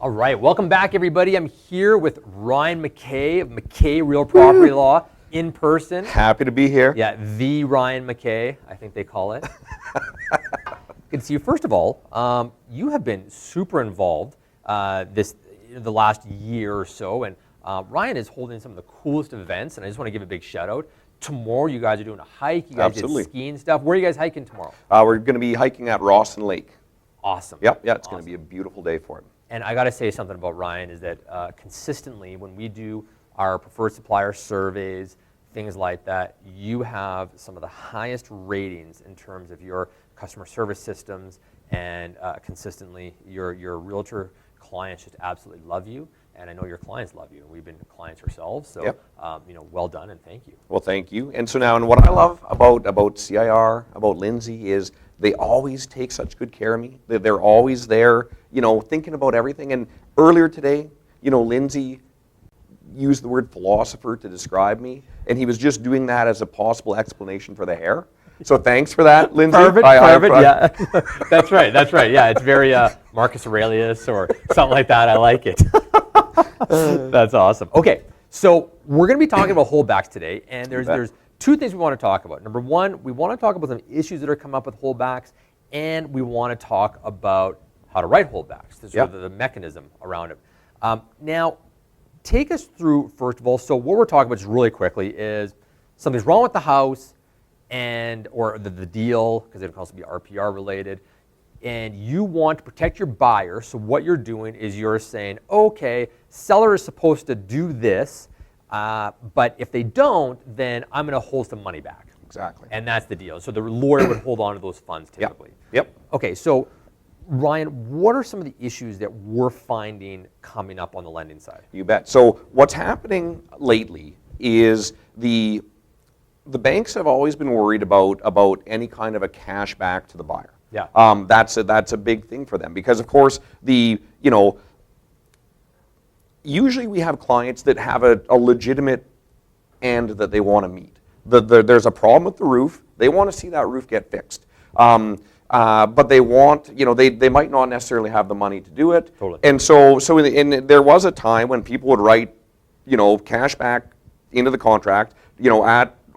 All right, welcome back, everybody. I'm here with Ryan McKay of McKay Real Property Law in person. Happy to be here. Yeah, the Ryan McKay, I think they call it. Good to see you. First of all, you have been super involved the last year or so, and Ryan is holding some of the coolest events, and I just want to give a big shout out. Tomorrow, you guys are doing a hike. You guys Absolutely. did skiing stuff. Where are you guys hiking tomorrow? We're going to be hiking at Rawson Lake. Awesome. Yep, yeah, it's awesome. going to be a beautiful day for it. And I got to say something about Ryan is that consistently when we do our preferred supplier surveys, things like that, you have some of the highest ratings in terms of your customer service systems, and consistently your realtor clients just absolutely love you, and I know your clients love you. We've been clients ourselves, so Yep. Well done and thank you. Well, thank you. And so now, and what I love about CIR, about Lindsay, is they always take such good care of me. They're always there, thinking about everything. And earlier today, Lindsay used the word philosopher to describe me, and he was just doing that as a possible explanation for the hair. So thanks for that, Lindsay. Perfect, yeah. That's right. Yeah, it's very Marcus Aurelius or something like that. I like it. That's awesome. Okay, so we're going to be talking about holdbacks today, and there's two things we want to talk about. Number one, we want to talk about some issues that are coming up with holdbacks, and we want to talk about how to write holdbacks, the mechanism around it. Now, take us through, first of all, so what we're talking about just really quickly is something's wrong with the house, or the deal, because it can also be RPR related, and you want to protect your buyer. So what you're doing is you're saying, okay, seller is supposed to do this, but if they don't, then I'm going to hold some money back. Exactly. And that's the deal. So the lawyer would hold on to those funds typically. Yep. Okay, so Ryan, what are some of the issues that we're finding coming up on the lending side? You bet. So what's happening lately is the banks have always been worried about any kind of a cash back to the buyer. Yeah. That's a big thing for them because, of course, usually we have clients that have a legitimate end that they want to meet. There's a problem with the roof. They want to see that roof get fixed. But they want, they might not necessarily have the money to do it. Totally. And so there was a time when people would write, cash back into the contract,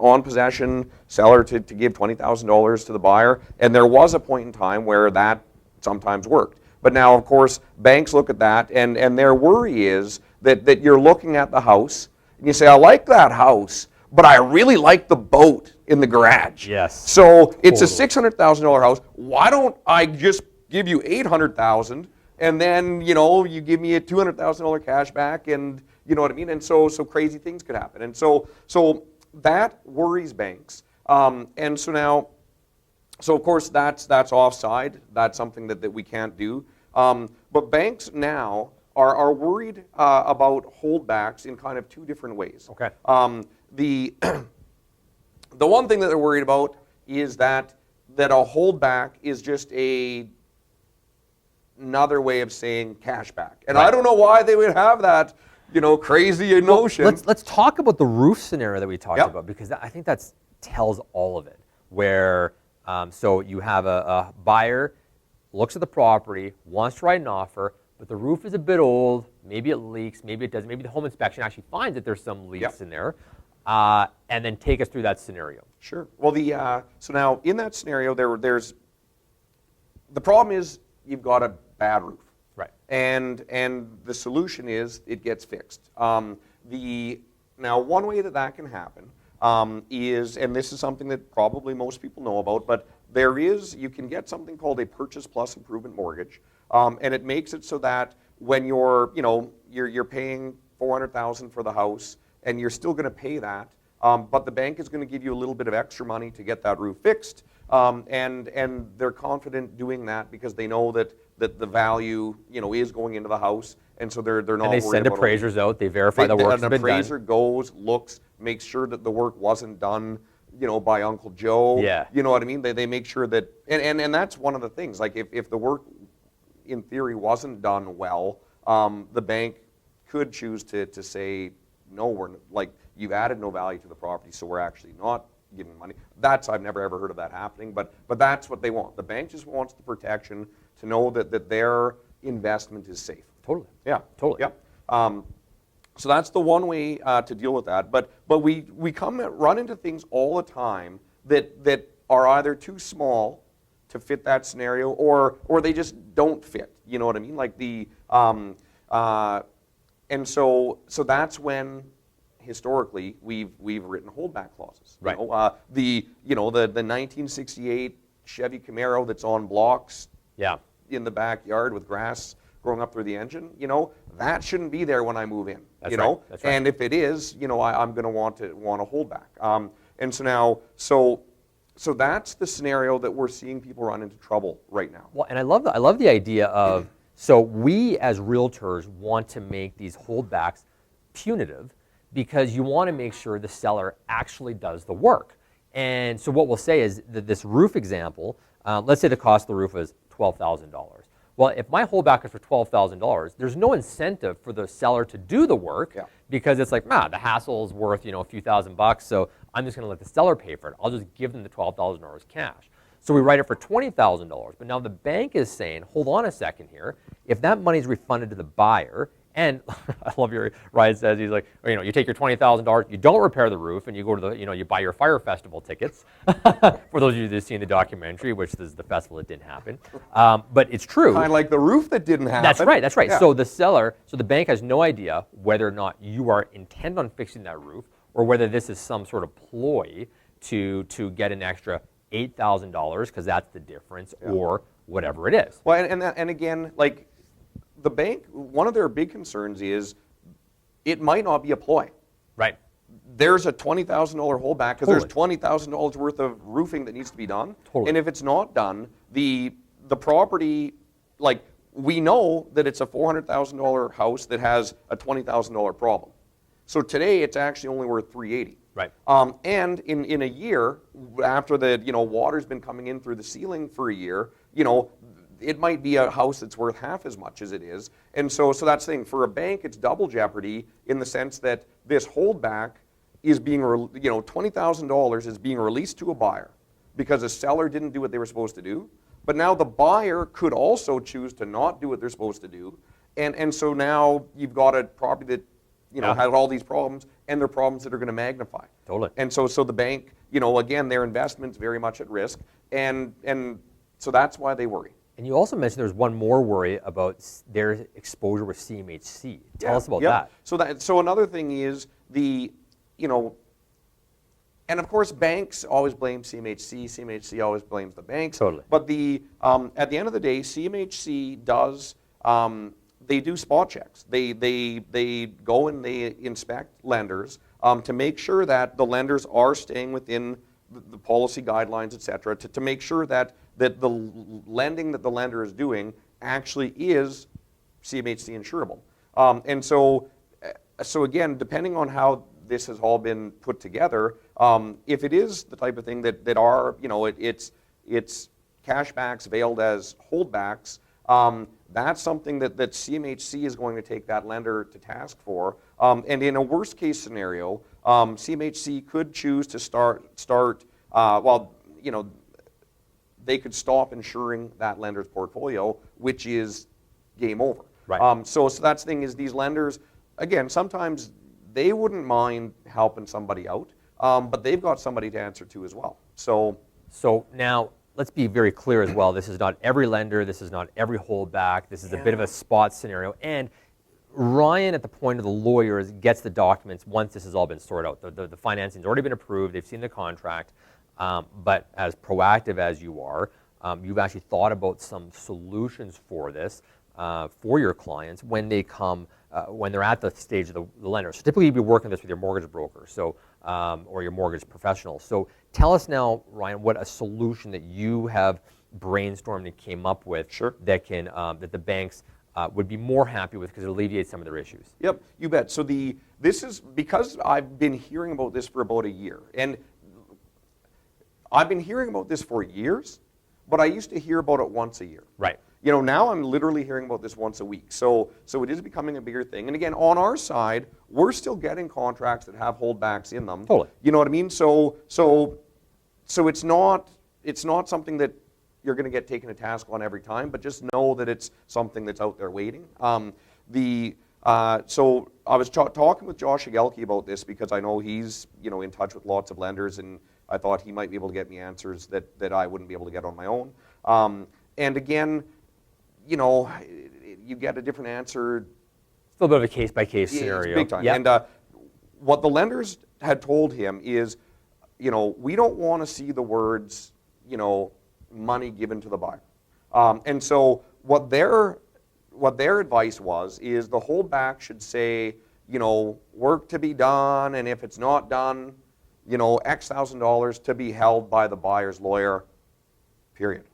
on possession, seller to give $20,000 to the buyer, and there was a point in time where that sometimes worked. But now, of course, banks look at that, and their worry is that you're looking at the house, and you say, I like that house, but I really like the boat in the garage. Yes. So it's a $600,000 house. Why don't I just give you $800,000, and then, you give me a $200,000 cash back, and you know what I mean? And so crazy things could happen. And so that worries banks, and so of course that's offside. That's something that we can't do. But banks now are worried about holdbacks in kind of two different ways. Okay. The one thing that they're worried about is that a holdback is just another way of saying cash back, and I don't know why they would have that. Crazy notion. Let's talk about the roof scenario that we talked about, because I think that tells all of it. Where so you have a buyer looks at the property, wants to write an offer, but the roof is a bit old. Maybe it leaks. Maybe it doesn't. Maybe the home inspection actually finds that there's some leaks in there. And then take us through that scenario. Sure. Well, so now in that scenario, there's the problem is you've got a bad roof. Right. And the solution is it gets fixed. Now one way that can happen is, and this is something that probably most people know about, but you can get something called a purchase plus improvement mortgage, and it makes it so that when you're paying $400,000 for the house, and you're still going to pay that, but the bank is going to give you a little bit of extra money to get that roof fixed, and they're confident doing that because they know that the value is going into the house, and so they're not worried about it. And they send appraisers out, they verify the work's been done. An appraiser goes, looks, makes sure that the work wasn't done by Uncle Joe. Yeah. You know what I mean? They make sure that, and that's one of the things, like if the work in theory wasn't done well, the bank could choose to say, no, you've added no value to the property, so we're actually not giving money. I've never ever heard of that happening, but that's what they want. The bank just wants the protection to know that their investment is safe. Totally. Yeah, Totally. Yeah. So that's the one way to deal with that. But we run into things all the time that are either too small to fit that scenario, or they just don't fit. You know what I mean? Like and so that's when historically we've written holdback clauses. Right. The 1968 Chevy Camaro that's on blocks. Yeah. In the backyard with grass growing up through the engine, that shouldn't be there when I move in. That's right. That's right. And if it is, I'm going to want a holdback. And so now, so that's the scenario that we're seeing people run into trouble right now. Well, and I love the idea of, so we as realtors want to make these holdbacks punitive because you want to make sure the seller actually does the work. And so what we'll say is that this roof example, let's say the cost of the roof is $12,000. Well, if my holdback is for $12,000, there's no incentive for the seller to do the work because it's like, the hassle is worth a few $1,000, so I'm just going to let the seller pay for it. I'll just give them the $12,000 cash. So we write it for $20,000, but now the bank is saying, hold on a second here. If that money is refunded to the buyer, and I love your, Ryan says, he's like, you take your $20,000, you don't repair the roof, and you go to the, you buy your fire festival tickets. For those of you that have seen the documentary, which is the festival that didn't happen. But it's true. Kind of like the roof that didn't happen. That's right, that's right. Yeah. So the bank has no idea whether or not you are intent on fixing that roof, or whether this is some sort of ploy to get an extra $8,000, because that's the difference, or whatever it is. Well, and again, like, the bank, one of their big concerns is it might not be a ploy. Right. There's a $20,000 holdback because Totally. there's $20,000 worth of roofing that needs to be done. Totally. And if it's not done, the property, like, we know that it's a $400,000 house that has a $20,000 problem. So today it's actually only worth $380,000. Right. And in a year, after the water's been coming in through the ceiling for a year, it might be a house that's worth half as much as it is. And so that's the thing. For a bank, it's double jeopardy in the sense that this holdback is being, $20,000 is being released to a buyer because a seller didn't do what they were supposed to do. But now the buyer could also choose to not do what they're supposed to do. And so now you've got a property that, had all these problems, and they're problems that are going to magnify. Totally. And so the bank, again, their investment's very much at risk. And so that's why they worry. And you also mentioned there's one more worry about their exposure with CMHC. Tell us about that. So another thing is and of course banks always blame CMHC. CMHC always blames the banks. Totally. But at the end of the day, CMHC does they do spot checks. They go and they inspect lenders to make sure that the lenders are staying within the policy guidelines, et cetera, to make sure that the lending that the lender is doing actually is CMHC insurable. And so again, depending on how this has all been put together, if it is the type of thing that are, it's cashbacks veiled as holdbacks, that's something that CMHC is going to take that lender to task for. And in a worst case scenario, CMHC could choose to they could stop insuring that lender's portfolio, which is game over. Right. So that's the thing is these lenders, again, sometimes they wouldn't mind helping somebody out, but they've got somebody to answer to as well. So now let's be very clear as well. This is not every lender. This is not every holdback. This is a bit of a spot scenario. And Ryan, at the point of the lawyers, gets the documents once this has all been sorted out. The financing's already been approved. They've seen the contract. But as proactive as you are, you've actually thought about some solutions for this for your clients when they come, when they're at the stage of the lender. So typically you'd be working this with your mortgage broker, or your mortgage professional. So tell us now, Ryan, what a solution that you have brainstormed and came up with that can that the banks would be more happy with because it alleviates some of their issues. Yep, you bet. So this is because I've been hearing about this for about a year, and I've been hearing about this for years, but I used to hear about it once a year. Right. Now I'm literally hearing about this once a week. So it is becoming a bigger thing. And again, on our side, we're still getting contracts that have holdbacks in them. Totally. You know what I mean? So it's not something that you're going to get taken a task on every time, but just know that it's something that's out there waiting. So I was talking with Josh Agelke about this because I know he's in touch with lots of lenders, and I thought he might be able to get me answers that I wouldn't be able to get on my own. And again, you get a different answer. It's a little bit of a case-by-case scenario. Big time. Yep. And what the lenders had told him is, we don't want to see the words, money given to the buyer. And so what their advice is the holdback should say, work to be done, and if it's not done, X $1,000 to be held by the buyer's lawyer, period.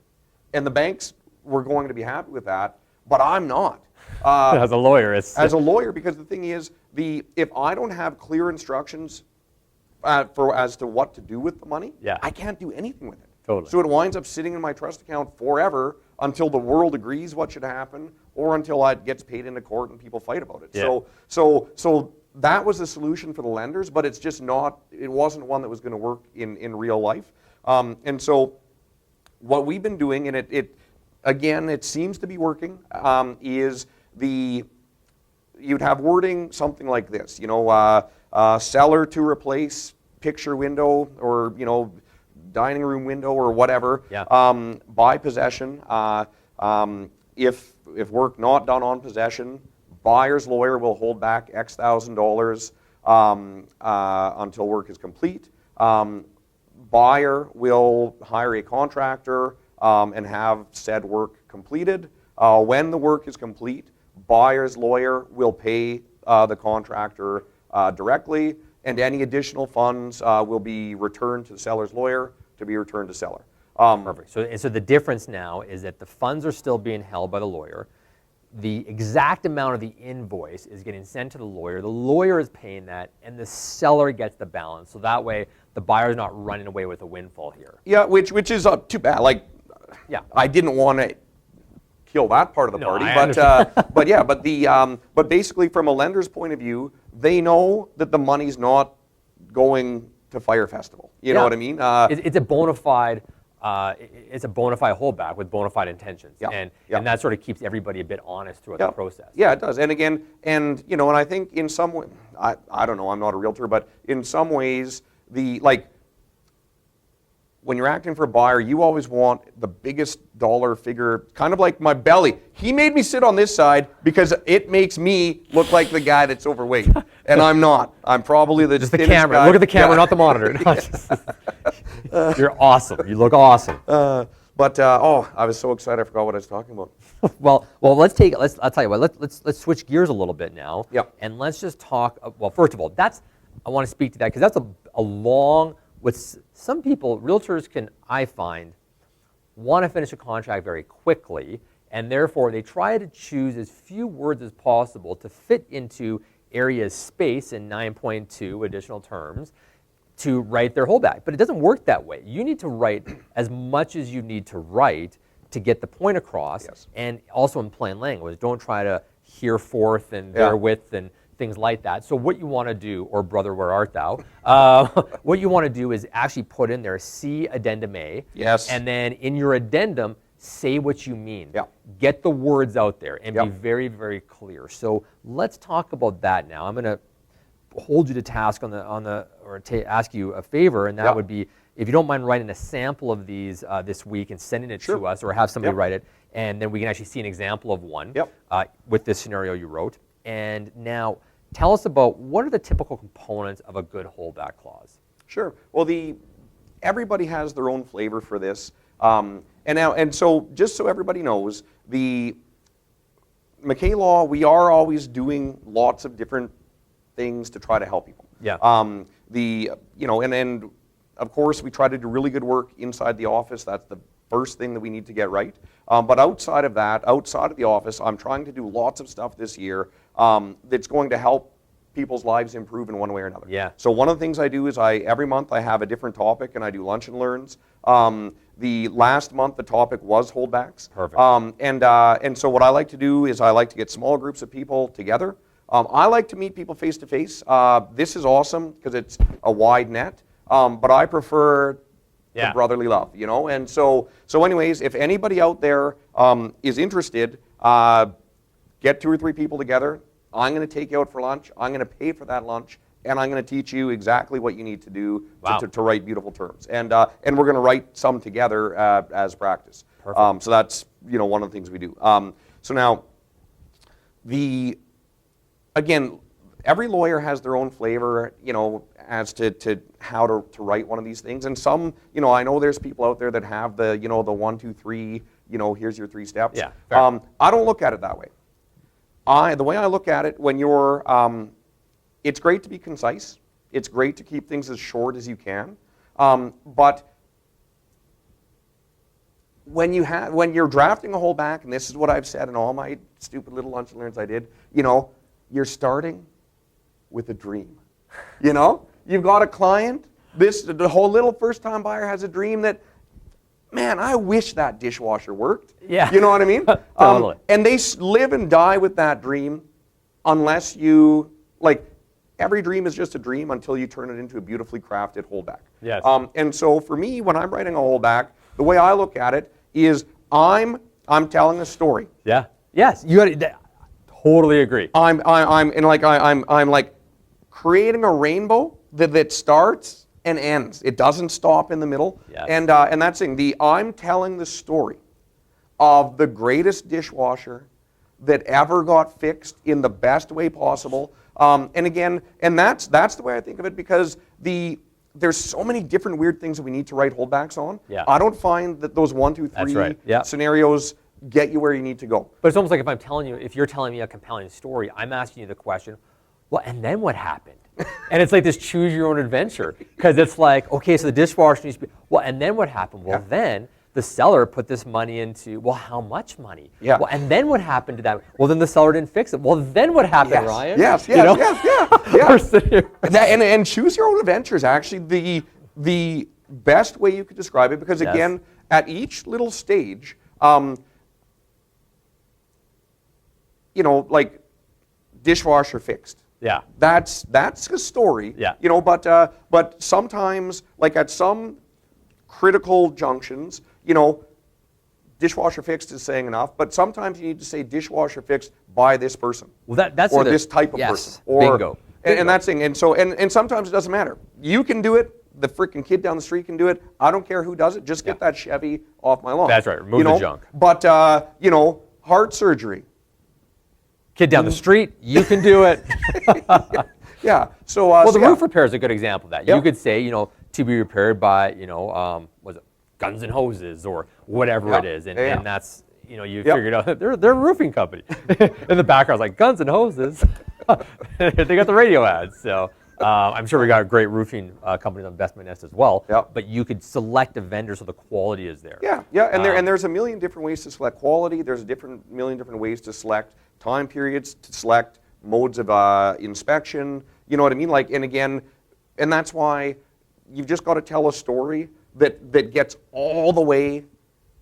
And the banks were going to be happy with that, but I'm not. As a lawyer, as a lawyer, because the thing is, if I don't have clear instructions as to what to do with the money, I can't do anything with it. Totally. So it winds up sitting in my trust account forever until the world agrees what should happen, or until it gets paid into court and people fight about it. Yeah. So that was the solution for the lenders, but it's just not. It wasn't one that was going to work in real life. And so what we've been doing, and it seems to be working, is you'd have wording something like this, seller to replace picture window, or dining room window, or whatever. Yeah. By possession. If work not done on possession, buyer's lawyer will hold back X $1,000 until work is complete. Buyer will hire a contractor and have said work completed. When the work is complete, buyer's lawyer will pay the contractor directly, and any additional funds will be returned to the seller's lawyer to be returned to seller. Perfect. So the difference now is that the funds are still being held by the lawyer. The exact amount of the invoice is getting sent to the lawyer. The lawyer is paying that, and the seller gets the balance. So that way, the buyer's not running away with a windfall here. Yeah, which is too bad. I didn't want to kill that part of the party, but basically, from a lender's point of view, they know that the money's not going to Fire Festival. You know what I mean? It's a bona fide. It's a bona fide holdback with bona fide intentions, and that sort of keeps everybody a bit honest throughout the process. Yeah, it does. And again, and I think in some way, I don't know, I'm not a realtor, but in some ways, when you're acting for a buyer, you always want the biggest dollar figure, kind of like my belly. He made me sit on this side because it makes me look like the guy that's overweight, and I'm not. I'm probably the camera. Guy. Look at the camera, not the monitor. You're awesome. You look awesome. I was so excited I forgot what I was talking about. well, I'll tell you what. Let's switch gears a little bit now. Yep. And let's just talk. Well, first of all, I want to speak to that because that's a long. With some people, realtors I find, want to finish a contract very quickly, and therefore they try to choose as few words as possible to fit into areas space in 9.2 additional terms to write their holdback. But it doesn't work that way. You need to write as much as you need to write to get the point across, and also in plain language. Don't try to hear forth and therewith and things like that. So what you want to do, or brother, where art thou? What you want to do is actually put in there, see addendum A. Yes. And then in your addendum, say what you mean. Yeah. Get the words out there and be very, very clear. So let's talk about that now. I'm going to hold you to task ask you a favor, and that would be, if you don't mind writing a sample of these this week and sending it to us, or have somebody write it, and then we can actually see an example of one with this scenario you wrote. And now, tell us about what are the typical components of a good holdback clause? Sure. Well, everybody has their own flavor for this, and so just so everybody knows, the McKay Law, we are always doing lots of different things to try to help people. Yeah. And of course we try to do really good work inside the office. That's the first thing that we need to get right. But outside of that, outside of the office, I'm trying to do lots of stuff this year that's going to help people's lives improve in one way or another. Yeah. So one of the things I do is every month I have a different topic, and I do lunch and learns. The last month the topic was holdbacks. Perfect. And so what I like to do is I like to get small groups of people together. I like to meet people face to face. This is awesome because it's a wide net, but I prefer Yeah. to brotherly love, you know? And so anyways, if anybody out there is interested, get 2 or 3 people together. I'm going to take you out for lunch. I'm going to pay for that lunch, and I'm going to teach you exactly what you need to do to write beautiful terms. And we're going to write some together as practice. Perfect. So that's, you know, one of the things we do. So now, again, every lawyer has their own flavor, you know, as to how to write one of these things. And some, you know, I know there's people out there that have the, you know, the 1, 2, 3, you know, here's your 3 steps. Yeah, fair. I don't look at it that way. The way I look at it, when you're, it's great to be concise. It's great to keep things as short as you can. But when you're drafting a holdback, and this is what I've said in all my stupid little lunch and learns I did, you know, you're starting with a dream. You know, you've got a client. The whole little first-time buyer has a dream that, man, I wish that dishwasher worked. Yeah. You know what I mean? Totally. And they live and die with that dream unless you, like, every dream is just a dream until you turn it into a beautifully crafted holdback. Yes. And so for me, when I'm writing a holdback, the way I look at it is I'm telling a story. Yeah. Yes. You got to totally agree. I'm like creating a rainbow that starts and ends. It doesn't stop in the middle. Yes. And that's thing. I'm telling the story of the greatest dishwasher that ever got fixed in the best way possible. And again, and that's the way I think of it, because there's so many different weird things that we need to write holdbacks on. Yeah. I don't find that those 1, 2, 3 right. Yeah. scenarios get you where you need to go. But it's almost like if you're telling me a compelling story, I'm asking you the question, well, and then what happened? And it's like this choose your own adventure, because it's like, okay, so the dishwasher needs to be, well, and then what happened? Well, then the seller put this money into, well, how much money? Yeah. Well, and then what happened to that? Well, then the seller didn't fix it. Well, then what happened, Ryan? Yes, You know? And choose your own adventure is actually the best way you could describe it, because again, at each little stage, you know, like dishwasher fixed. Yeah. That's a story. Yeah. You know, but sometimes, like at some critical junctions, you know, dishwasher fixed is saying enough, but sometimes you need to say dishwasher fixed by this person. Well, that's or this type of person. Or, Bingo. And that's thing. And so and sometimes it doesn't matter. You can do it. The freaking kid down the street can do it. I don't care who does it. Just get that Chevy off my lawn. That's right. Remove the junk. But you know, heart surgery. Kid down the street, you can do it. Yeah. So well, the roof repair is a good example of that. Yep. You could say, you know, to be repaired by, you know, was it Guns and Hoses or whatever it is, and that's, you know, you figured out they're a roofing company. In the background, like Guns and Hoses. They got the radio ads. So I'm sure we got a great roofing companies on Best My Nest as well. Yep. But you could select a vendor so the quality is there. Yeah, yeah, and there's a million different ways to select quality. There's a million different ways to select time periods, to select modes of inspection. You know what I mean? Like, and again, and that's why you've just got to tell a story that gets all the way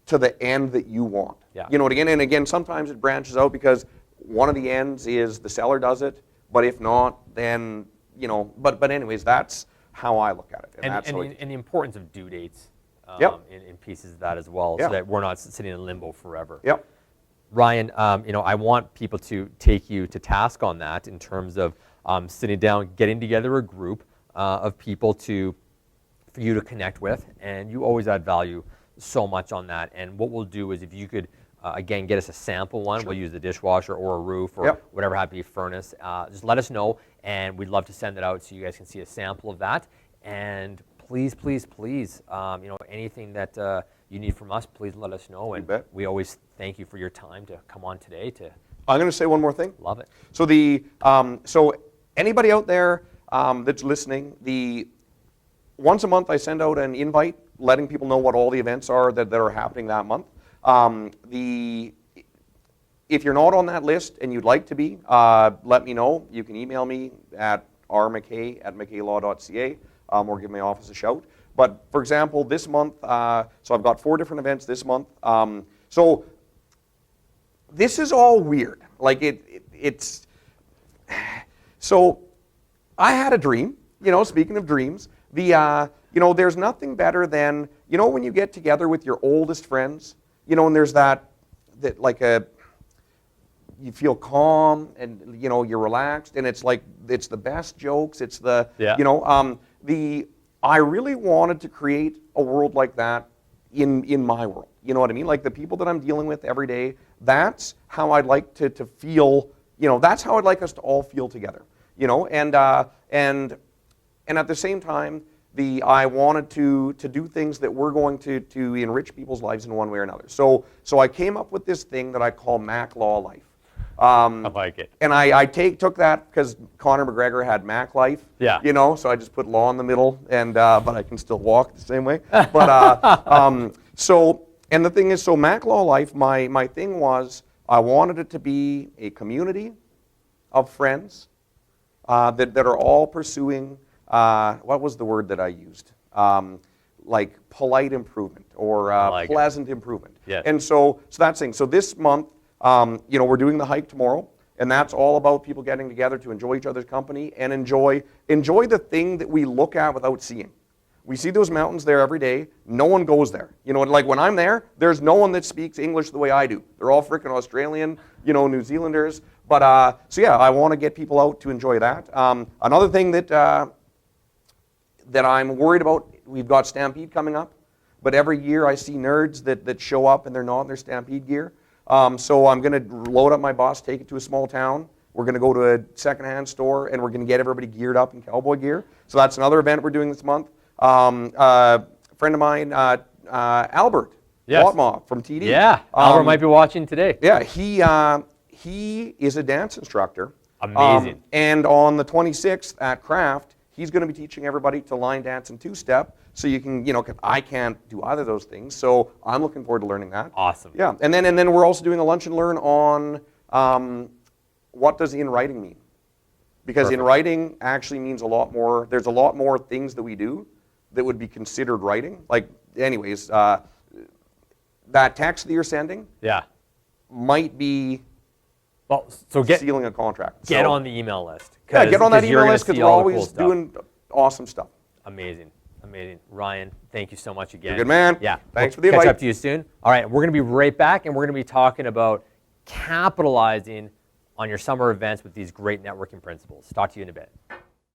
to the end that you want. Yeah. You know what, and again, sometimes it branches out because one of the ends is the seller does it, but if not, then, you know, but anyways, that's how I look at it. And the importance of due dates in pieces of that as well, so Yep. that we're not sitting in limbo forever. Yep. Ryan, you know, I want people to take you to task on that in terms of sitting down, getting together a group of people for you to connect with, and you always add value so much on that. And what we'll do is, if you could, again, get us a sample one, we'll use the dishwasher or a roof or whatever happens to be furnace, just let us know, and we'd love to send it out so you guys can see a sample of that. And please, please, please, you know, anything that you need from us, please let us know. And we always thank you for your time to come on today. I'm going to say one more thing. Love it. So so anybody out there that's listening, once a month I send out an invite letting people know what all the events are that are happening that month. If you're not on that list and you'd like to be, let me know. You can email me at rmckay@mckaylaw.ca or give my office a shout. But for example, this month, so I've got 4 different events this month. So this is all weird. Like it's, so I had a dream, you know, speaking of dreams, you know, there's nothing better than, you know, when you get together with your oldest friends, you know, and there's that like you feel calm and, you know, you're relaxed, and it's like, it's the best jokes, it's the, you know, I really wanted to create a world like that in my world. You know what I mean? Like the people that I'm dealing with every day, that's how I'd like to feel, you know, that's how I'd like us to all feel together, you know, and at the same time, I wanted to do things that were going to enrich people's lives in one way or another. So I came up with this thing that I call Mac Law Life. I like it. And I took that because Conor McGregor had Mac Life. Yeah. You know, so I just put law in the middle, and but I can still walk the same way. But and the thing is, so Mac Law Life, my thing was, I wanted it to be a community of friends that are all pursuing, what was the word that I used? Like polite improvement or pleasant improvement. Yes. And so that's the thing. So this month, you know, we're doing the hike tomorrow, and that's all about people getting together to enjoy each other's company and enjoy the thing that we look at without seeing. We see those mountains there every day. No one goes there. You know, like when I'm there, there's no one that speaks English the way I do. They're all freaking Australian, you know, New Zealanders. But so yeah, I want to get people out to enjoy that. Another thing that I'm worried about, we've got Stampede coming up, but every year I see nerds that show up and they're not in their Stampede gear. So I'm going to load up my bus, take it to a small town. We're going to go to a secondhand store, and we're going to get everybody geared up in cowboy gear. So that's another event we're doing this month. A friend of mine, Albert Watmaw from TD. Yeah, Albert might be watching today. Yeah, he is a dance instructor. Amazing. And on the 26th at Craft, he's going to be teaching everybody to line dance and two-step. So you can, you know, I can't do either of those things. So I'm looking forward to learning that. Awesome. Yeah, and then we're also doing a lunch and learn on what does in writing mean? Because in writing actually means a lot more. There's a lot more things that we do that would be considered writing. Like, anyways, that text that you're sending might be sealing a contract. Get on the email list. Yeah, get on that email list because we're always doing awesome stuff. Amazing. Amazing. Ryan, thank you so much again. You're a good man. Yeah. Thanks for the invite. Catch up to you soon. All right, we're going to be right back, and we're going to be talking about capitalizing on your summer events with these great networking principles. Talk to you in a bit.